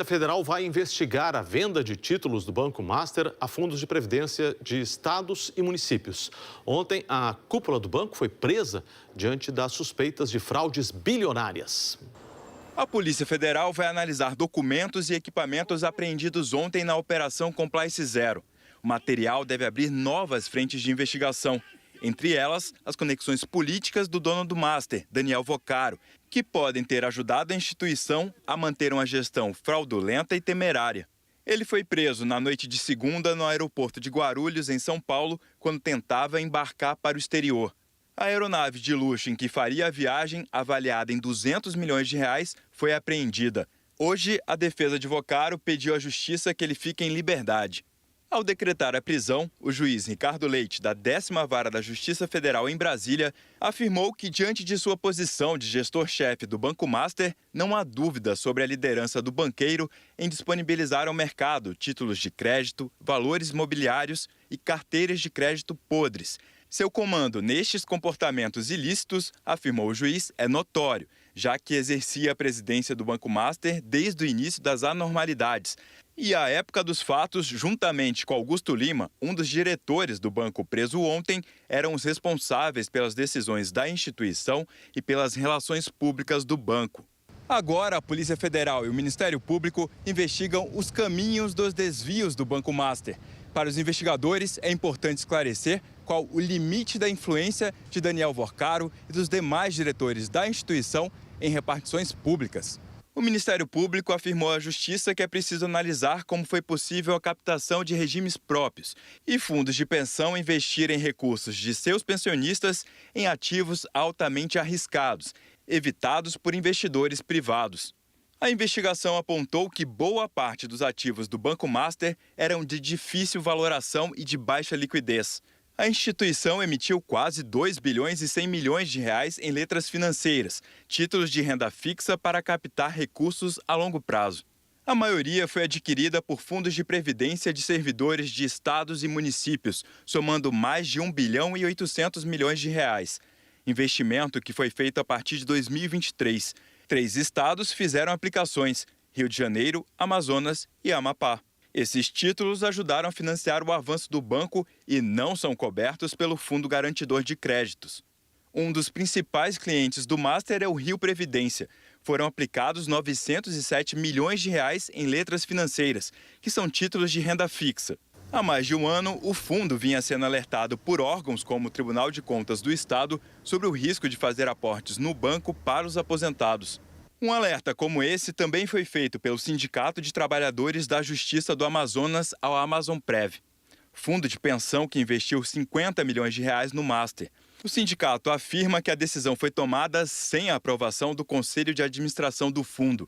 A Federal vai investigar a venda de títulos do Banco Master a fundos de previdência de estados e municípios. Ontem, a cúpula do banco foi presa diante das suspeitas de fraudes bilionárias. A Polícia Federal vai analisar documentos e equipamentos apreendidos ontem na Operação Compliance Zero. O material deve abrir novas frentes de investigação. Entre elas, as conexões políticas do dono do Master, Daniel Vocaro, que podem ter ajudado a instituição a manter uma gestão fraudulenta e temerária. Ele foi preso na noite de segunda no aeroporto de Guarulhos, em São Paulo, quando tentava embarcar para o exterior. A aeronave de luxo em que faria a viagem, avaliada em 200 milhões de reais, foi apreendida. Hoje, a defesa de Vocaro pediu à justiça que ele fique em liberdade. Ao decretar a prisão, o juiz Ricardo Leite, da 10ª Vara da Justiça Federal em Brasília, afirmou que, diante de sua posição de gestor-chefe do Banco Master, não há dúvida sobre a liderança do banqueiro em disponibilizar ao mercado títulos de crédito, valores imobiliários e carteiras de crédito podres. Seu comando nestes comportamentos ilícitos, afirmou o juiz, é notório, já que exercia a presidência do Banco Master desde o início das anormalidades. E à época dos fatos, juntamente com Augusto Lima, um dos diretores do banco preso ontem, eram os responsáveis pelas decisões da instituição e pelas relações públicas do banco. Agora, a Polícia Federal e o Ministério Público investigam os caminhos dos desvios do Banco Master. Para os investigadores, é importante esclarecer qual o limite da influência de Daniel Vocaro e dos demais diretores da instituição em repartições públicas. O Ministério Público afirmou à Justiça que é preciso analisar como foi possível a captação de regimes próprios e fundos de pensão investirem recursos de seus pensionistas em ativos altamente arriscados, evitados por investidores privados. A investigação apontou que boa parte dos ativos do Banco Master eram de difícil valoração e de baixa liquidez. A instituição emitiu quase 2 bilhões e 100 milhões de reais em letras financeiras, títulos de renda fixa para captar recursos a longo prazo. A maioria foi adquirida por fundos de previdência de servidores de estados e municípios, somando mais de 1 bilhão e 800 milhões de reais. Investimento que foi feito a partir de 2023. 3 estados fizeram aplicações: Rio de Janeiro, Amazonas e Amapá. Esses títulos ajudaram a financiar o avanço do banco e não são cobertos pelo Fundo Garantidor de Créditos. Um dos principais clientes do Master é o Rio Previdência. Foram aplicados 907 milhões de reais em letras financeiras, que são títulos de renda fixa. Há mais de um ano, o fundo vinha sendo alertado por órgãos como o Tribunal de Contas do Estado sobre o risco de fazer aportes no banco para os aposentados. Um alerta como esse também foi feito pelo Sindicato de Trabalhadores da Justiça do Amazonas ao Amazonprev, fundo de pensão que investiu 50 milhões de reais no Master. O sindicato afirma que a decisão foi tomada sem a aprovação do Conselho de Administração do fundo.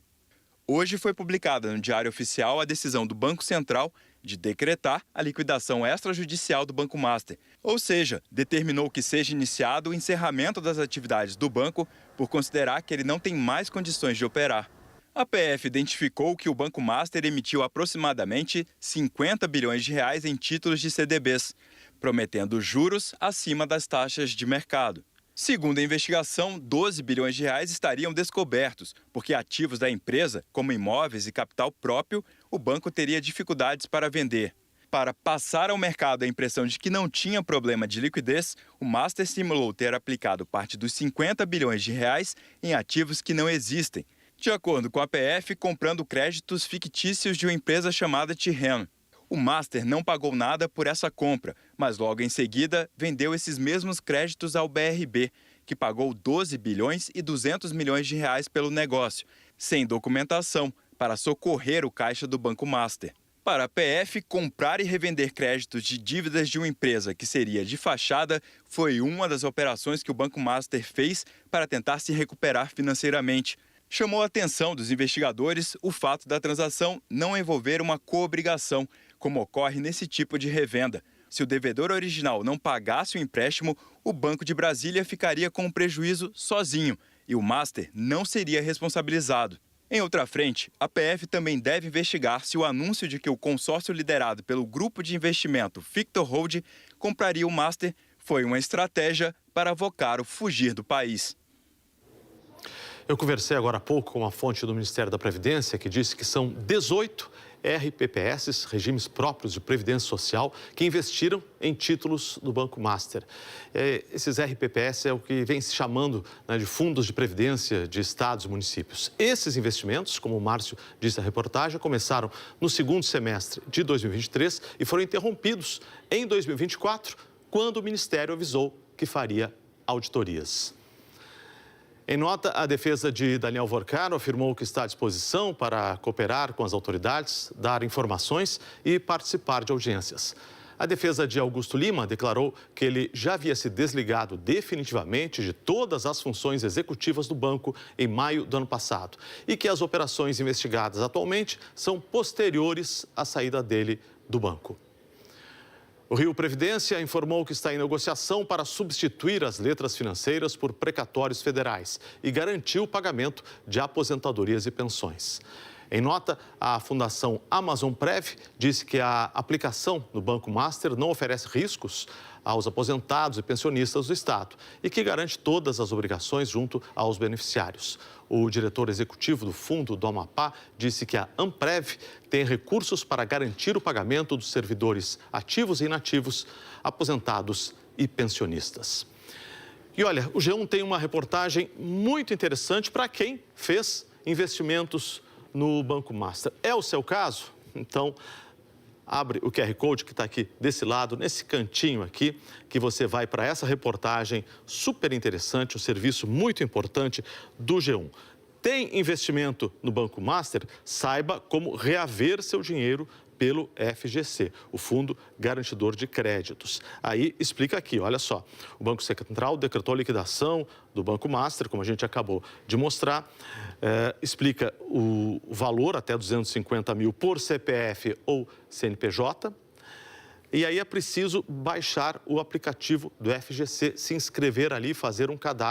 Hoje foi publicada no Diário Oficial a decisão do Banco Central de decretar a liquidação extrajudicial do Banco Master, ou seja, determinou que seja iniciado o encerramento das atividades do banco por considerar que ele não tem mais condições de operar. A PF identificou que o Banco Master emitiu aproximadamente 50 bilhões de reais em títulos de CDBs, prometendo juros acima das taxas de mercado. Segundo a investigação, 12 bilhões de reais estariam descobertos, porque ativos da empresa, como imóveis e capital próprio, o banco teria dificuldades para vender. Para passar ao mercado a impressão de que não tinha problema de liquidez, o Master simulou ter aplicado parte dos 50 bilhões de reais em ativos que não existem, de acordo com a PF, comprando créditos fictícios de uma empresa chamada Tirreno. O Master não pagou nada por essa compra, mas logo em seguida vendeu esses mesmos créditos ao BRB, que pagou 12 bilhões e 200 milhões de reais pelo negócio, sem documentação, para socorrer o caixa do Banco Master. Para a PF, comprar e revender créditos de dívidas de uma empresa que seria de fachada foi uma das operações que o Banco Master fez para tentar se recuperar financeiramente. Chamou a atenção dos investigadores o fato da transação não envolver uma coobrigação, como ocorre nesse tipo de revenda. Se o devedor original não pagasse o empréstimo, o Banco de Brasília ficaria com o prejuízo sozinho e o Master não seria responsabilizado. Em outra frente, a PF também deve investigar se o anúncio de que o consórcio liderado pelo grupo de investimento Victor Holding compraria o Master foi uma estratégia para Vocaro fugir do país. Eu conversei agora há pouco com uma fonte do Ministério da Previdência que disse que são 18 RPPS, regimes próprios de Previdência Social, que investiram em títulos do Banco Master. Esses RPPS é o que vem se chamando, né, de fundos de previdência de estados e municípios. Esses investimentos, como o Márcio disse na reportagem, começaram no segundo semestre de 2023 e foram interrompidos em 2024, quando o Ministério avisou que faria auditorias. Em nota, a defesa de Daniel Vorcaro afirmou que está à disposição para cooperar com as autoridades, dar informações e participar de audiências. A defesa de Augusto Lima declarou que ele já havia se desligado definitivamente de todas as funções executivas do banco em maio do ano passado e que as operações investigadas atualmente são posteriores à saída dele do banco. O Rio Previdência informou que está em negociação para substituir as letras financeiras por precatórios federais e garantir o pagamento de aposentadorias e pensões. Em nota, a Fundação Amazon Prev disse que a aplicação no Banco Master não oferece riscos aos aposentados e pensionistas do Estado e que garante todas as obrigações junto aos beneficiários. O diretor executivo do Fundo do Amapá disse que a Amprev tem recursos para garantir o pagamento dos servidores ativos e inativos, aposentados e pensionistas. E olha, o G1 tem uma reportagem muito interessante para quem fez investimentos no Banco Master. É o seu caso? Então, abre o QR Code que está aqui desse lado, nesse cantinho aqui, que você vai para essa reportagem super interessante, um serviço muito importante do G1. Tem investimento no Banco Master? Saiba como reaver seu dinheiro pelo FGC, o Fundo Garantidor de Créditos. Aí explica aqui, olha só, o Banco Central decretou a liquidação do Banco Master, como a gente acabou de mostrar, explica o valor até 250 mil por CPF ou CNPJ, e aí é preciso baixar o aplicativo do FGC, se inscrever ali, fazer um cadastro.